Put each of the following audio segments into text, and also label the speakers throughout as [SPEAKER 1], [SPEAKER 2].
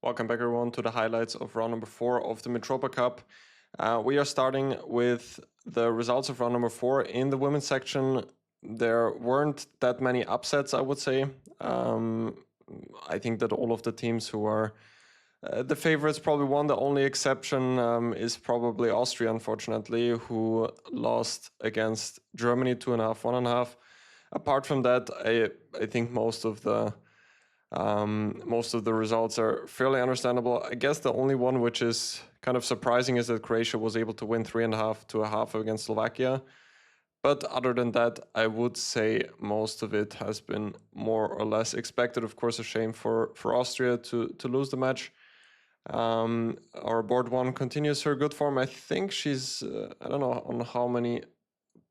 [SPEAKER 1] Welcome back everyone to the highlights of round number 4 of the Mitropa Cup. We are starting with the results of round number 4. In the women's section, there weren't that many upsets, I would say. I think that all of the teams who are the favorites probably won. The only exception is probably Austria, unfortunately, who lost against Germany 2.5, 1.5. Apart from that, I think most of the results are fairly understandable. I guess the only one which is kind of surprising is that Croatia was able to win 3.5 to 1/2 against Slovakia. But other than that, I would say most of it has been more or less expected. Of course, a shame for Austria to lose the match. Our board one continues her good form. I think she's, I don't know on how many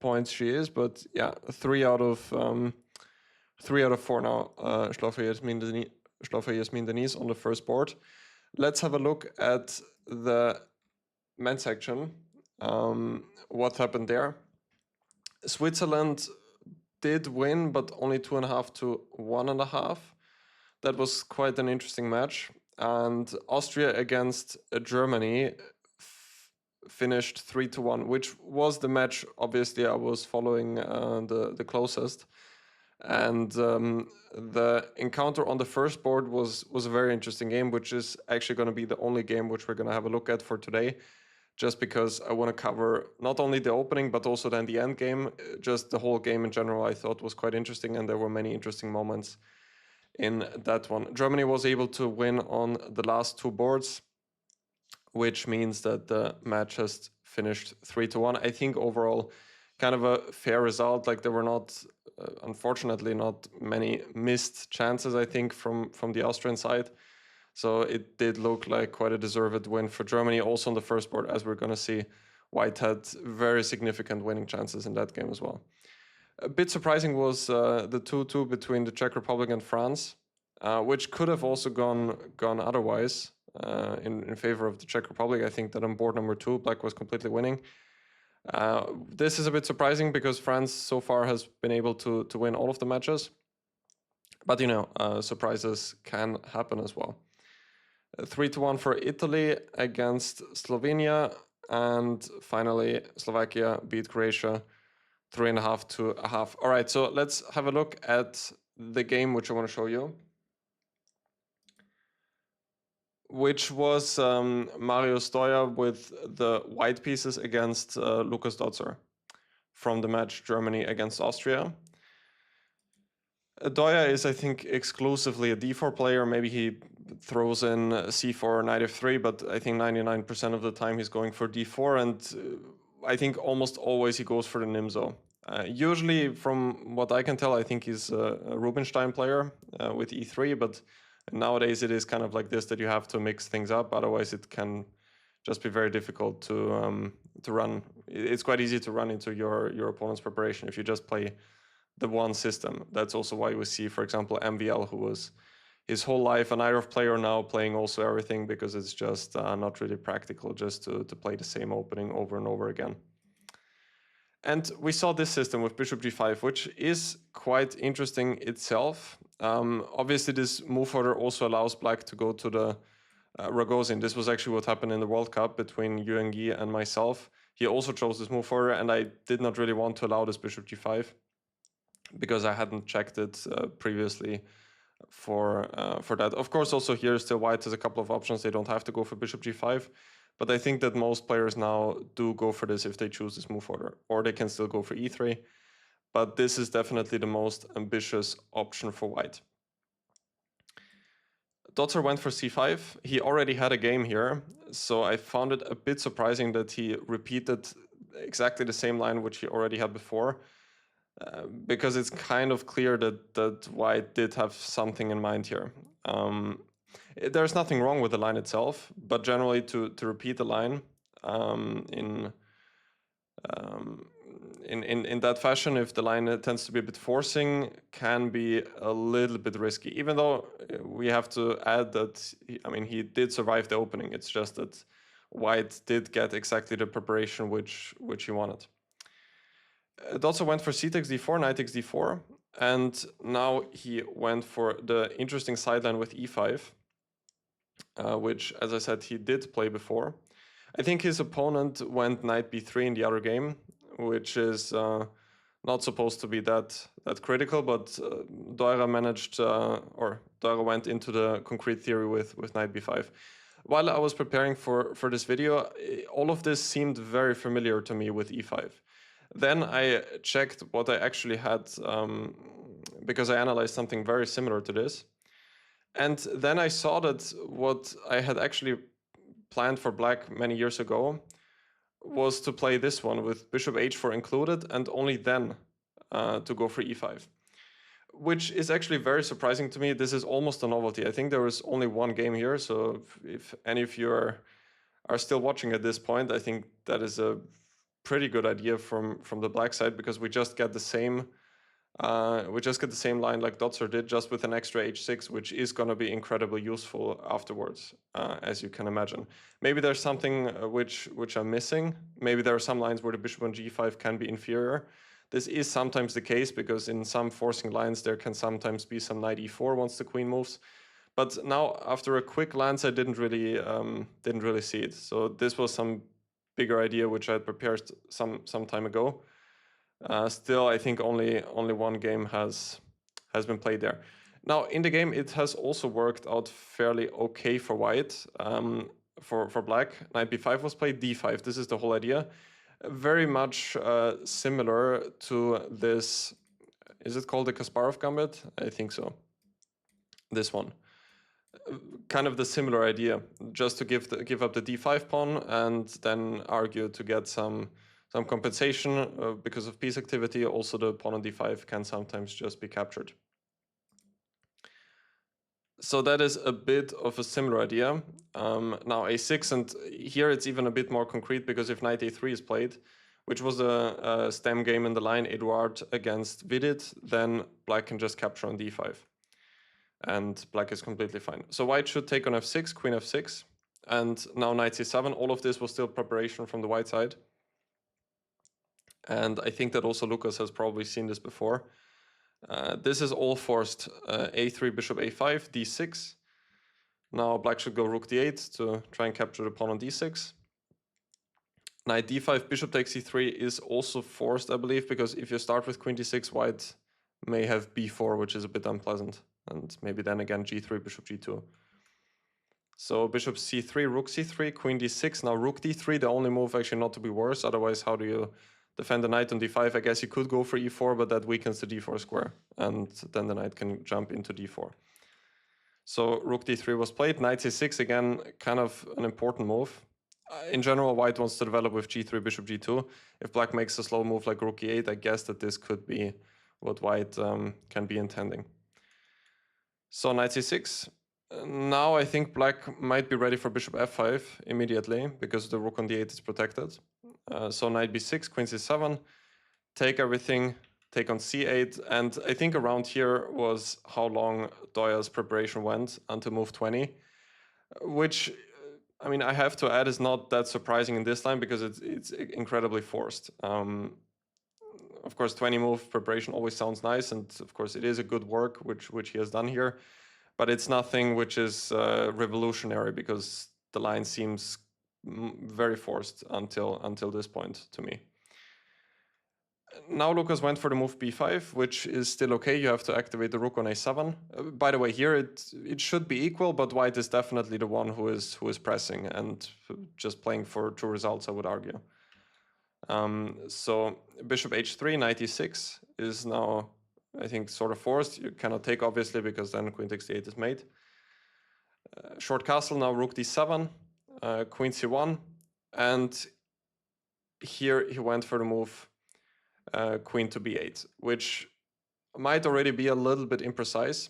[SPEAKER 1] points she is, but yeah, 3 out of 4 now. Schlaffer Yasmin Denise on the first board. Let's have a look at the men's section. What happened there? Switzerland did win, but only 2.5 to 1.5. That was quite an interesting match. And Austria against Germany finished 3 to 1, which was the match. Obviously, I was following the closest. And the encounter on the first board was a very interesting game, which is actually going to be the only game which we're going to have a look at for today, just because I want to cover not only the opening, but also then the end game. Just the whole game in general, I thought was quite interesting, and there were many interesting moments in that one. Germany was able to win on the last 2 boards, which means that the match has finished 3 to 1. I think overall, kind of a fair result. Like there were not, unfortunately, not many missed chances, I think, from the Austrian side. So it did look like quite a deserved win for Germany. Also on the first board, as we're going to see, White had very significant winning chances in that game as well. A bit surprising was the 2-2 between the Czech Republic and France, which could have also gone otherwise in favor of the Czech Republic. I think that on board number 2, Black was completely winning. This is a bit surprising because France so far has been able to win all of the matches. But, you know, surprises can happen as well. 3 to 1 for Italy against Slovenia. And finally, Slovakia beat Croatia 3.5 to 1/2. All right, so let's have a look at the game which I want to show you, which was Marius Deuer with the white pieces against Lukas Dotzer from the match Germany against Austria. Deuer is, I think, exclusively a d4 player. Maybe he throws in c4 knight f3, but I think 99% of the time he's going for d4, and I think almost always he goes for the Nimzo. Usually, from what I can tell, I think he's a Rubinstein player with e3, but nowadays it is kind of like this, that you have to mix things up. Otherwise, it can just be very difficult to run. It's quite easy to run into your opponent's preparation if you just play the one system. That's also why we see, for example, MVL, who was his whole life an IRF player, now playing also everything, because it's just not really practical just to play the same opening over and over again. And we saw this system with bishop g5, which is quite interesting itself. Obviously, this move order also allows Black to go to the Rogozin. This was actually what happened in the World Cup between Yuan Yi and myself. He also chose this move order, and I did not really want to allow this bishop g5 because I hadn't checked it previously for that. Of course, also here still White has a couple of options. They don't have to go for bishop g5. But I think that most players now do go for this if they choose this move order, or they can still go for e3. But this is definitely the most ambitious option for White. Dotzer went for c5. He already had a game here, so I found it a bit surprising that he repeated exactly the same line which he already had before, because it's kind of clear that White did have something in mind here. There's nothing wrong with the line itself, but generally to repeat the line in that fashion, if the line tends to be a bit forcing, can be a little bit risky. Even though we have to add that, he did survive the opening. It's just that White did get exactly the preparation which he wanted. It also went for c takes d4, knight takes d4, and now he went for the interesting sideline with e5. which, as I said, he did play before. I think his opponent went knight b3 in the other game, which is not supposed to be that critical, but Deuer managed, or Deuer went into the concrete theory with knight b5. While I was preparing for this video, all of this seemed very familiar to me with e5. Then I checked what I actually had, because I analyzed something very similar to this. And then I saw that what I had actually planned for black many years ago was to play this one with bishop h4 included, and only then to go for e5, which is actually very surprising to me. This is almost a novelty. I think there was only one game here, so if any of you are still watching at this point, I think that is a pretty good idea from the black side, because we just get the same line like Dotzer did, just with an extra h6, which is going to be incredibly useful afterwards, as you can imagine. Maybe there's something which I'm missing. Maybe there are some lines where the bishop on g5 can be inferior. This is sometimes the case, because in some forcing lines there can sometimes be some knight e4 once the queen moves. But now, after a quick glance, I didn't really see it. So this was some bigger idea which I had prepared some time ago. Still, I think only one game has been played there. Now, in the game, it has also worked out fairly okay for white. For black, knight b5 was played, d5. This is the whole idea. Very much similar to this. Is it called the Kasparov gambit? I think so. This one. Kind of the similar idea, just to give up the d5 pawn and then argue to get some compensation because of piece activity. Also, the pawn on d5 can sometimes just be captured. So that is a bit of a similar idea. Now a6, and here it's even a bit more concrete, because if knight a3 is played, which was a stem game in the line, Eduard against Vidit, then black can just capture on d5. And black is completely fine. So white should take on f6, queen f6, and now knight c7. All of this was still preparation from the white side. And I think that also Lukas has probably seen this before. This is all forced. a3, bishop a5, d6. Now black should go rook d8 to try and capture the pawn on d6. Knight d5, bishop takes c3 is also forced, I believe, because if you start with queen d6, white may have b4, which is a bit unpleasant. And maybe then again g3, bishop g2. So bishop c3, rook c3, queen d6. Now rook d3, the only move actually not to be worse. Otherwise, how do you defend the knight on d5? I guess you could go for e4, but that weakens the d4 square. And then the knight can jump into d4. So rook d3 was played. Knight c6, again, kind of an important move. In general, white wants to develop with g3, bishop g2. If black makes a slow move like rook e8, I guess that this could be what white can be intending. So knight c6. Now I think black might be ready for bishop f5 immediately, because the rook on d8 is protected. So knight b6, queen c7, take everything, take on c8, and I think around here was how long Deuer's preparation went until move 20, which, I mean, I have to add, is not that surprising in this line, because it's incredibly forced. Of course, 20 move preparation always sounds nice, and of course it is a good work which he has done here, but it's nothing which is revolutionary, because the line seems very forced until this point to me. Now Lukas went for the move b5, which is still okay. You have to activate the rook on a7. By the way, here it should be equal, but white is definitely the one who is pressing and just playing for true results, I would argue. So bishop h3, knight e6 is now, I think, sort of forced. You cannot take, obviously, because then queen takes d8 is made. Short castle, now rook d7, queen c1, and here he went for the move queen to b8, which might already be a little bit imprecise.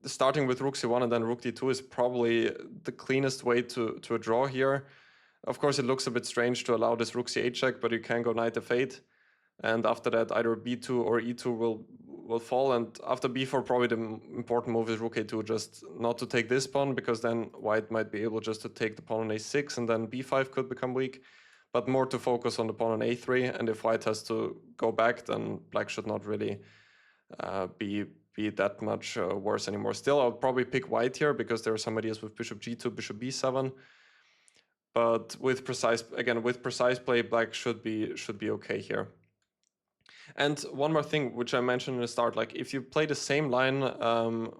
[SPEAKER 1] Starting with rook c1 and then rook d2 is probably the cleanest way to a draw here. Of course, it looks a bit strange to allow this rook c8 check, but you can go knight f8, and after that either b2 or e2 will fall, and after b4 probably the important move is rook a2, just not to take this pawn, because then white might be able just to take the pawn on a6, and then b5 could become weak, but more to focus on the pawn on a3, and if white has to go back, then black should not really be be that much worse anymore. Still, I'll probably pick white here because there are some ideas with bishop g2, bishop b7. But with precise play, black should be okay here. And one more thing, which I mentioned in the start, like if you play the same line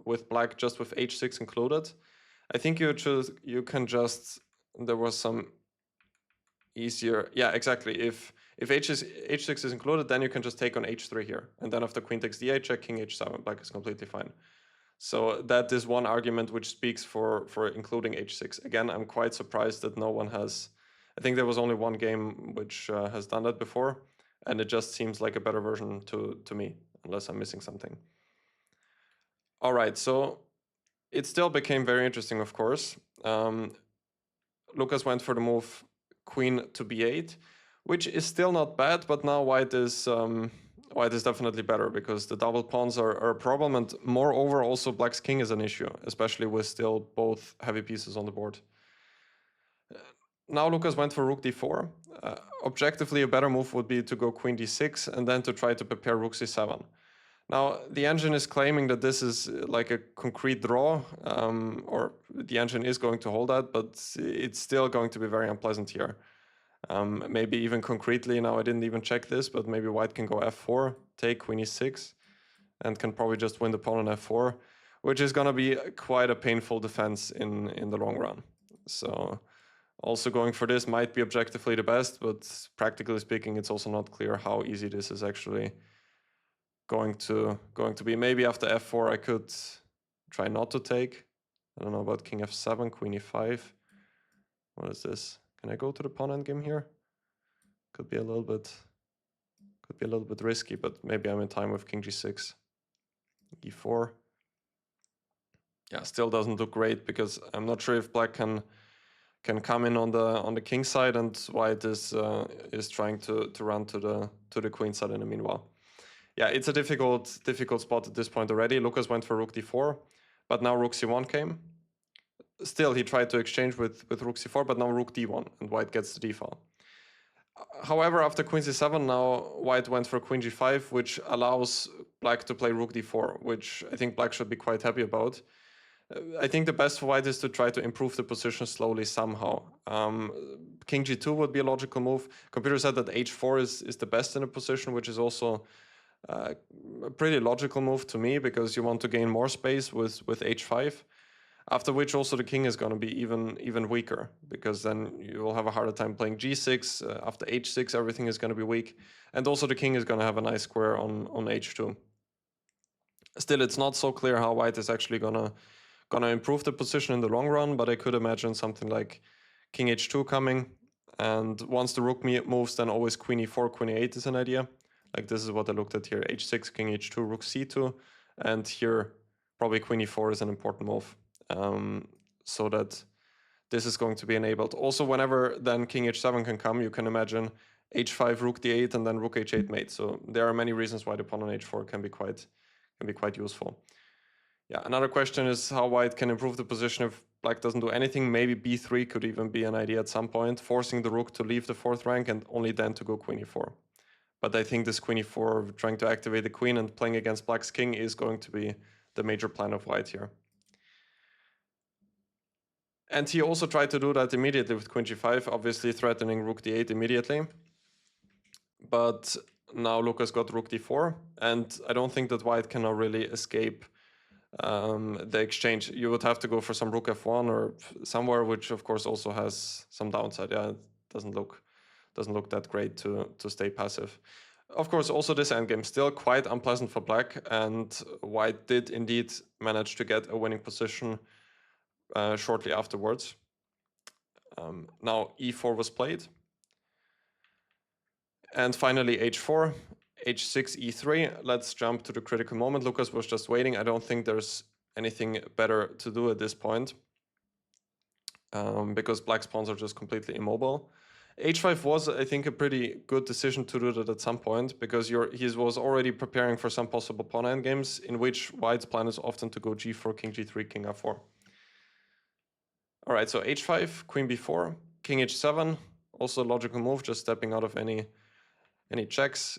[SPEAKER 1] with black just with h6 included, I think you can just, there was some easier, yeah, exactly. If h6 is included, then you can just take on h3 here, and then after queen takes d8 check, king h7, black is completely fine. So that is one argument which speaks for including h6. Again, I'm quite surprised that no one has. I think there was only one game which has done that before, and it just seems like a better version to me, unless I'm missing something. All right, so it still became very interesting, of course. Lukas went for the move queen to b8, which is still not bad, but now white is definitely better because the double pawns are a problem, and moreover also black's king is an issue, especially with still both heavy pieces on the board. Now Lukas went for rook d4. Objectively, a better move would be to go queen d6 and then to try to prepare rook c7. Now, the engine is claiming that this is like a concrete draw, or the engine is going to hold that, but it's still going to be very unpleasant here. Maybe even concretely, now I didn't even check this, but maybe white can go f4, take queen e6, and can probably just win the pawn on f4, which is going to be quite a painful defense in the long run. So also going for this might be objectively the best, but practically speaking, it's also not clear how easy this is actually going to be. Maybe after f4 I could try not to take. I don't know about king f7, queen e5. What is this? Can I go to the pawn endgame here? Could be a little bit risky, but maybe I'm in time with king g6, e4. Yeah, still doesn't look great because I'm not sure if black can come in on the king side, and white is trying to run to the queen side in the meanwhile. Yeah, it's a difficult spot at this point already. Lukas went for rook d4, but now rook c1 came. Still, he tried to exchange with rook c4, but now rook d1, and white gets the d file. However, after queen c7, now white went for queen g5, which allows black to play rook d4, which I think black should be quite happy about. I think the best for white is to try to improve the position slowly somehow. King g2 would be a logical move. Computer said that h4 is the best in the position, which is also a pretty logical move to me, because you want to gain more space with h5, after which also the king is going to be even weaker, because then you will have a harder time playing g6. After h6 everything is going to be weak, and also the king is going to have a nice square on h2. Still, it's not so clear how white is actually gonna improve the position in the long run, but I could imagine something like king h2 coming, and once the rook moves, then always queen e4, queen e8 is an idea. Like this is what I looked at here: h6, king h2, rook c2, and here probably queen e4 is an important move, so that this is going to be enabled. Also, whenever then king h7 can come, you can imagine h5, rook d8, and then rook h8 mate. So there are many reasons why the pawn on h4 can be quite useful. Yeah, another question is how white can improve the position if black doesn't do anything. Maybe b3 could even be an idea at some point, forcing the rook to leave the fourth rank and only then to go queen e4. But I think this queen e4, trying to activate the queen and playing against black's king, is going to be the major plan of white here. And he also tried to do that immediately with queen g5, obviously threatening rook d8 immediately. But now Lukas got rook d4, and I don't think that white can now really escape the exchange. You would have to go for some rook f1 or somewhere, which of course also has some downside. Yeah, it doesn't look that great to stay passive. Of course, also this endgame still quite unpleasant for black, and white did indeed manage to get a winning position shortly afterwards. Now e4 was played, and finally h4, h6, e3. Let's jump to the critical moment. Lukas was just waiting. I don't think there's anything better to do at this point, because black's pawns are just completely immobile. h5 was, I think, a pretty good decision to do that at some point, because he was already preparing for some possible pawn endgames in which white's plan is often to go g4, king g3, king f4. All right, so h5, queen b4, king h7, also a logical move, just stepping out of any any checks.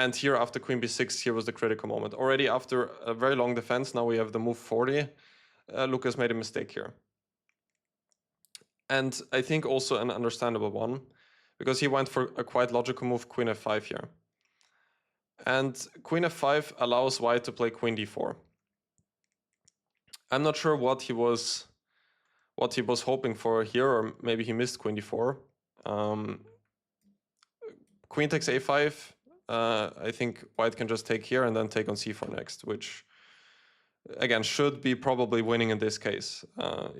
[SPEAKER 1] And here after queen b6, here was the critical moment. Already after a very long defense, now we have the move 40. Lukas made a mistake here. And I think also an understandable one, because he went for a quite logical move, queen f5 here. And queen f5 allows white to play queen d4. I'm not sure what he was hoping for here, or maybe he missed queen d4. Queen takes a5. I think white can just take here and then take on c4 next, which again should be probably winning in this case.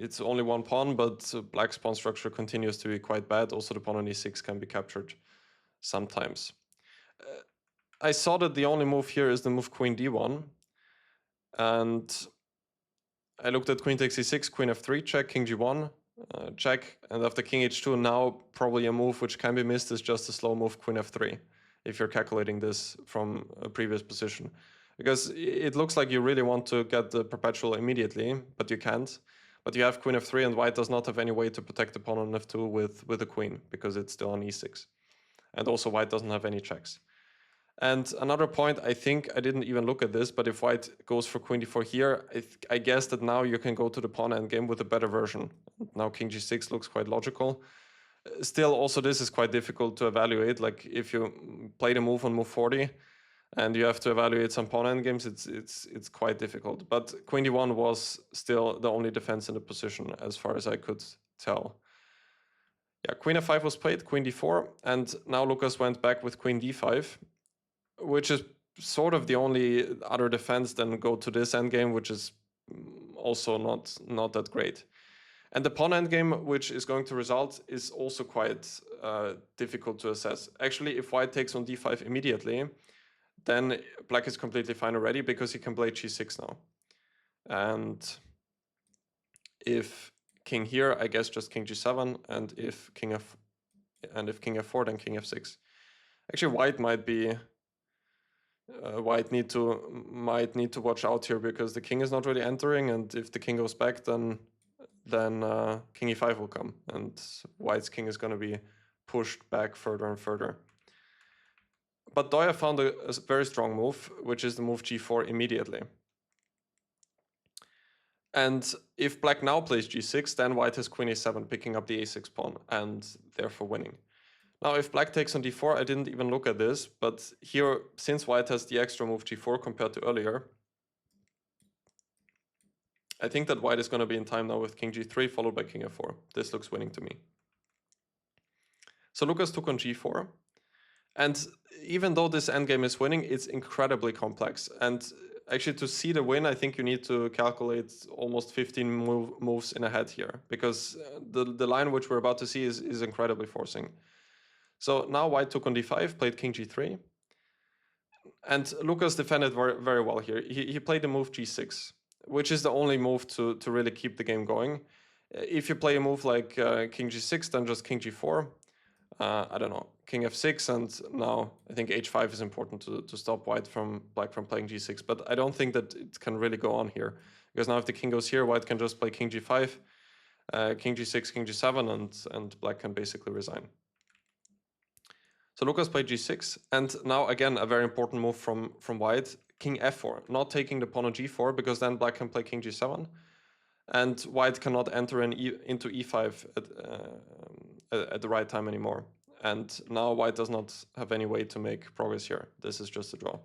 [SPEAKER 1] It's only one pawn, but black's pawn structure continues to be quite bad. Also, the pawn on e6 can be captured sometimes. I saw that the only move here is the move queen d1, and I looked at queen takes e6, queen f3 check, king g1 check, and after king h2, now probably a move which can be missed is just a slow move queen f3, if you're calculating this from a previous position. Because it looks like you really want to get the perpetual immediately, but you can't. But you have queen f3, and white does not have any way to protect the pawn on f2 with the queen, because it's still on e6. And also white doesn't have any checks. And another point, I think I didn't even look at this, but if white goes for queen d4 here, I guess that now you can go to the pawn endgame with a better version. Now king g6 looks quite logical. Still, also this is quite difficult to evaluate. Like if you play the move on move 40 and you have to evaluate some pawn endgames, it's quite difficult. But queen d1 was still the only defense in the position as far as I could tell. Yeah, queen f5 was played, queen d4, and now Lukas went back with queen d5. Which is sort of the only other defense than go to this endgame, which is also not that great. And the pawn endgame, which is going to result, is also quite difficult to assess. Actually, if white takes on d5 immediately, then black is completely fine already, because he can play g6 now. And if king here, I guess just king g7, and if king f4, then king f6. Actually, white might be. White might need to watch out here, because the king is not really entering, and if the king goes back, then king e5 will come, and white's king is going to be pushed back further and further. But Deuer found a very strong move, which is the move g4 immediately. And if black now plays g6, then white has queen a7, picking up the a6 pawn, and therefore winning. Now, if black takes on d4, I didn't even look at this, but here, since white has the extra move g4 compared to earlier, I think that white is going to be in time now with king g3, followed by king f4. This looks winning to me. So Lukas took on g4, and even though this endgame is winning, it's incredibly complex. And actually, to see the win, I think you need to calculate almost 15 moves in a head here, because the line which we're about to see is incredibly forcing. So now white took on d5, played king g3. And Lukas defended very, very well here. He played the move g6, which is the only move to really keep the game going. If you play a move like king g6, then just king g4. I don't know, king f6, and now I think h5 is important to stop black from playing g6. But I don't think that it can really go on here, because now if the king goes here, white can just play king g5, king g6, king g7, and black can basically resign. So Lukas played g6, and now again a very important move from white, king f4, not taking the pawn on g4, because then black can play king g7, and white cannot enter into e5 at the right time anymore. And now white does not have any way to make progress here. This is just a draw.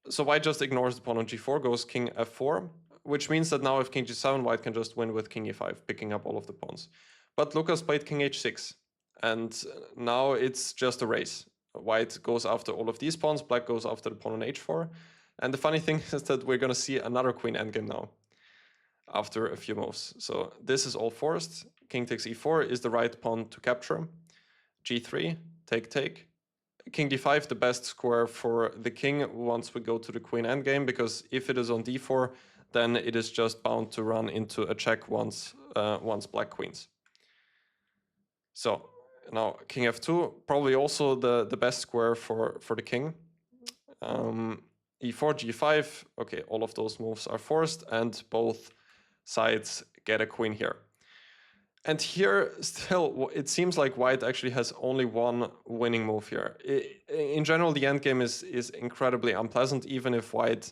[SPEAKER 1] So white just ignores the pawn on g4, goes king f4, which means that now if king g7, white can just win with king e5, picking up all of the pawns. But Lukas played king h6. And now it's just a race. White goes after all of these pawns, black goes after the pawn on h4. And the funny thing is that we're going to see another queen endgame now, after a few moves. So this is all forced. King takes e4 is the right pawn to capture. g3, take. King d5, the best square for the king once we go to the queen endgame, because if it is on d4, then it is just bound to run into a check once black queens. So now king f2, probably also the best square for the king. e4, g5, okay, all of those moves are forced, and both sides get a queen here. And here, still, it seems like white actually has only one winning move here. In general, the endgame is incredibly unpleasant, even if white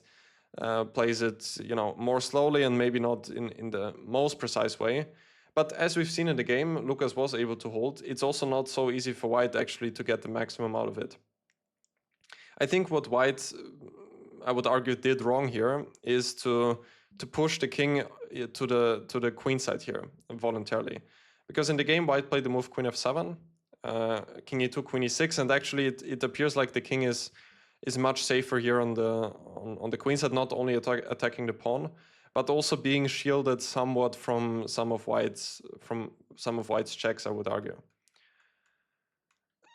[SPEAKER 1] plays it, more slowly and maybe not in the most precise way. But as we've seen in the game, Lukas was able to hold. It's also not so easy for white actually to get the maximum out of it. I think what white, I would argue, did wrong here is to push the king to the queen side here voluntarily, because in the game white played the move queen f7, king e2, queen e6, and actually it appears like the king is much safer here on the queen side, not only attacking the pawn, but also being shielded somewhat from some of white's checks, I would argue.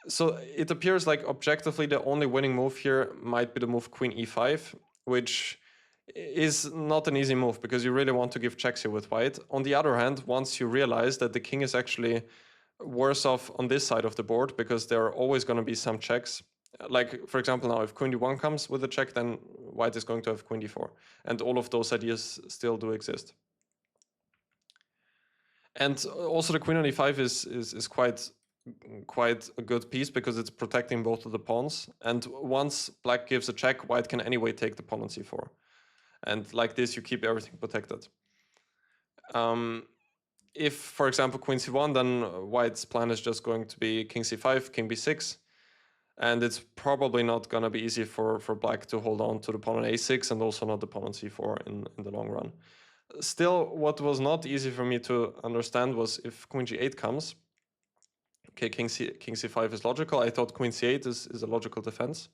[SPEAKER 1] So it appears like objectively the only winning move here might be the move queen e5, which is not an easy move because you really want to give checks here with white. On the other hand, once you realize that the king is actually worse off on this side of the board because there are always going to be some checks. Like, for example, now if queen d1 comes with a check, then white is going to have queen d4. And all of those ideas still do exist. And also the queen on e5 is quite a good piece because it's protecting both of the pawns. And once black gives a check, white can anyway take the pawn on c4. And like this, you keep everything protected. If, for example, queen c1, then white's plan is just going to be king c5, king b6. And it's probably not going to be easy for black to hold on to the pawn on a6 and also not the pawn on c4 in the long run. Still, what was not easy for me to understand was if queen g8 comes, okay, king c5 is logical. I thought queen c8 is a logical defense.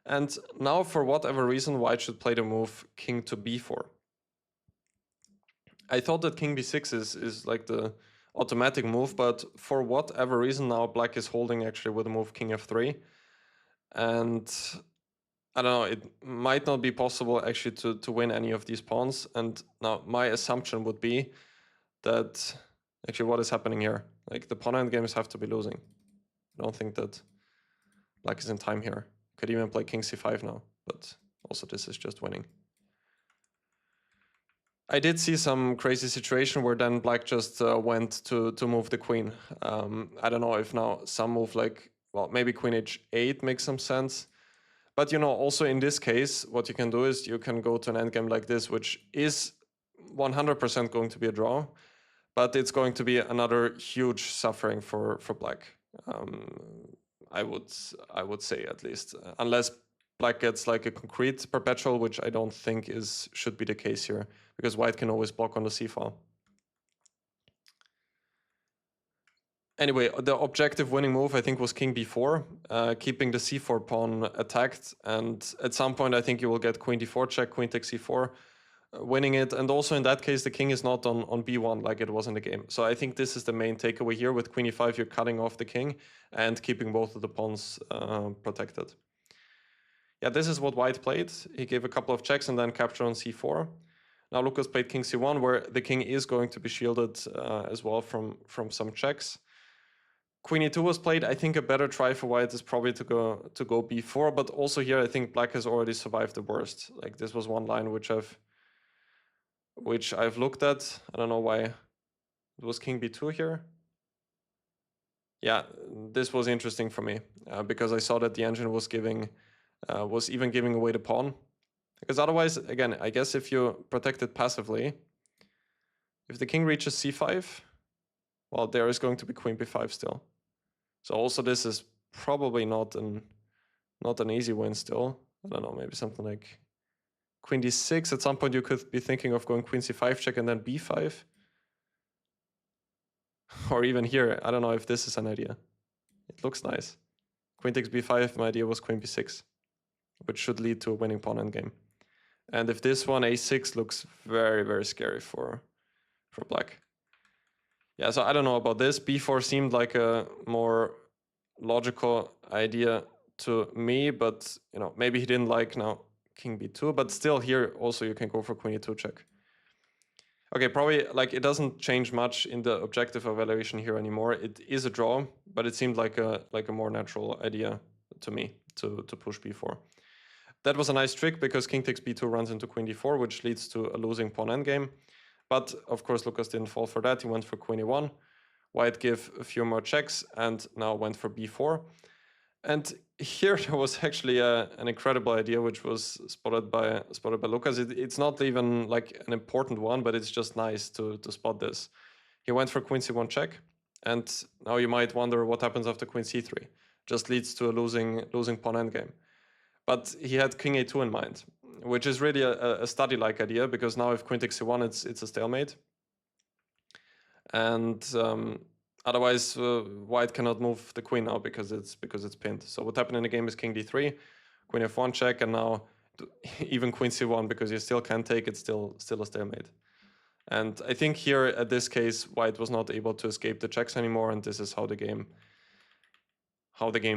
[SPEAKER 1] And now, for whatever reason, white should play the move king to b4. I thought that king b6 is like the automatic move, but for whatever reason now black is holding actually with the move king f3. And I don't know, it might not be possible actually to win any of these pawns. And now my assumption would be that actually what is happening here? Like the pawn endgames have to be losing. I don't think that black is in time here. Could even play king c5 now, but also this is just winning. I did see some crazy situation where then black just went to move the queen. I don't know if now some move like, well, maybe queen h8 makes some sense. But also in this case, what you can do is you can go to an endgame like this, which is 100% going to be a draw, but it's going to be another huge suffering for black. I would say, at least, unless black gets like a concrete perpetual, which I don't think should be the case here, because white can always block on the c-file. Anyway, the objective winning move, I think, was king b4, keeping the c4 pawn attacked. And at some point, I think you will get queen d4 check, queen takes c4, winning it. And also in that case, the king is not on b1 like it was in the game. So I think this is the main takeaway here. With queen e5, you're cutting off the king and keeping both of the pawns protected. Yeah, this is what white played. He gave a couple of checks and then capture on c4. Now Lukas played king c1, where the king is going to be shielded as well from some checks. Queen e2 was played. I think a better try for white is probably to go b4, but also here I think black has already survived the worst. Like this was one line which I've looked at. I don't know why it was king b2 here. Yeah, this was interesting for me because I saw that the engine was even giving away the pawn. Because otherwise, again, I guess if you protect it passively, if the king reaches c5, well, there is going to be queen b5 still. So also this is probably not an easy win still. I don't know, maybe something like queen d6. At some point you could be thinking of going queen c5 check and then b5. Or even here, I don't know if this is an idea. It looks nice. Queen takes b5, my idea was queen b6, which should lead to a winning pawn endgame. And if this one, a6, looks very, very scary for black. Yeah, so I don't know about this. b4 seemed like a more logical idea to me, but maybe he didn't like now king b2, but still here also you can go for queen e2 check. Okay, probably like it doesn't change much in the objective evaluation here anymore. It is a draw, but it seemed like a more natural idea to me to push b4. That was a nice trick because king takes b2 runs into queen d4, which leads to a losing pawn endgame. But of course, Lukas didn't fall for that. He went for queen e1. White gave a few more checks and now went for b4. And here there was actually an incredible idea which was spotted by Lukas. It's not even like an important one, but it's just nice to spot this. He went for queen c1 check, and now you might wonder what happens after queen c3. Just leads to a losing pawn endgame. But he had king a2 in mind, which is really a study-like idea, because now if queen takes c1, it's a stalemate. And otherwise, white cannot move the queen now because it's pinned. So what happened in the game is king d3, queen f1 check, and now even queen c1, because you still can't take it, still a stalemate. And I think here at this case, white was not able to escape the checks anymore, and this is how the game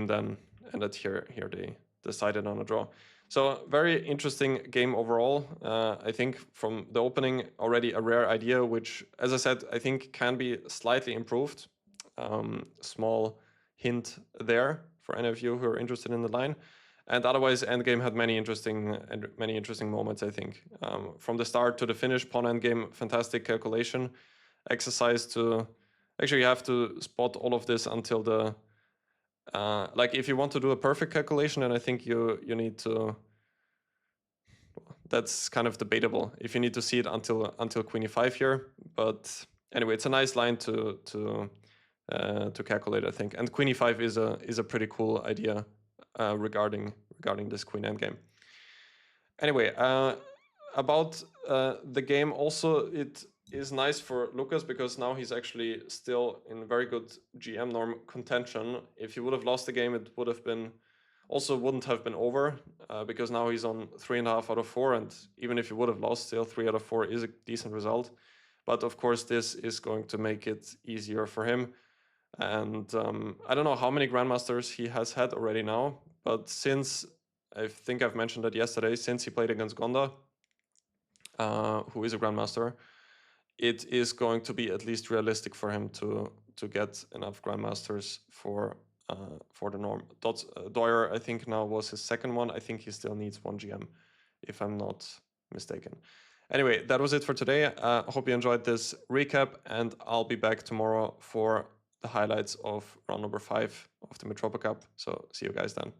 [SPEAKER 1] then ended. Here they decided on a draw. So very interesting game overall. I think from the opening, already a rare idea, which, as I said, I think can be slightly improved. Small hint there for any of you who are interested in the line. And otherwise, Endgame had many interesting moments, I think. From the start to the finish, pawn endgame, fantastic calculation exercise to... Actually, you have to spot all of this until the... like, if you want to do a perfect calculation, then I think you need to... That's kind of debatable if you need to see it until queen e5 here. But anyway, it's a nice line to calculate, I think. And queen e5 is a pretty cool idea regarding this queen endgame. Anyway, about the game also, it is nice for Lukas because now he's actually still in very good GM norm contention. If he would have lost the game, it would have been wouldn't have been over because now he's on 3.5 out of 4, and even if he would have lost, still 3 out of 4 is a decent result. But of course, this is going to make it easier for him. And I don't know how many grandmasters he has had already now, but since, I think I've mentioned that yesterday, since he played against Gonda, who is a grandmaster, it is going to be at least realistic for him to get enough grandmasters for the norm. Deuer, I think now was his second one. I think he still needs 1 GM, if I'm not mistaken. Anyway, that was it for today. I hope you enjoyed this recap, and I'll be back tomorrow for the highlights of round number 5 of the Mitropa Cup. So see you guys then.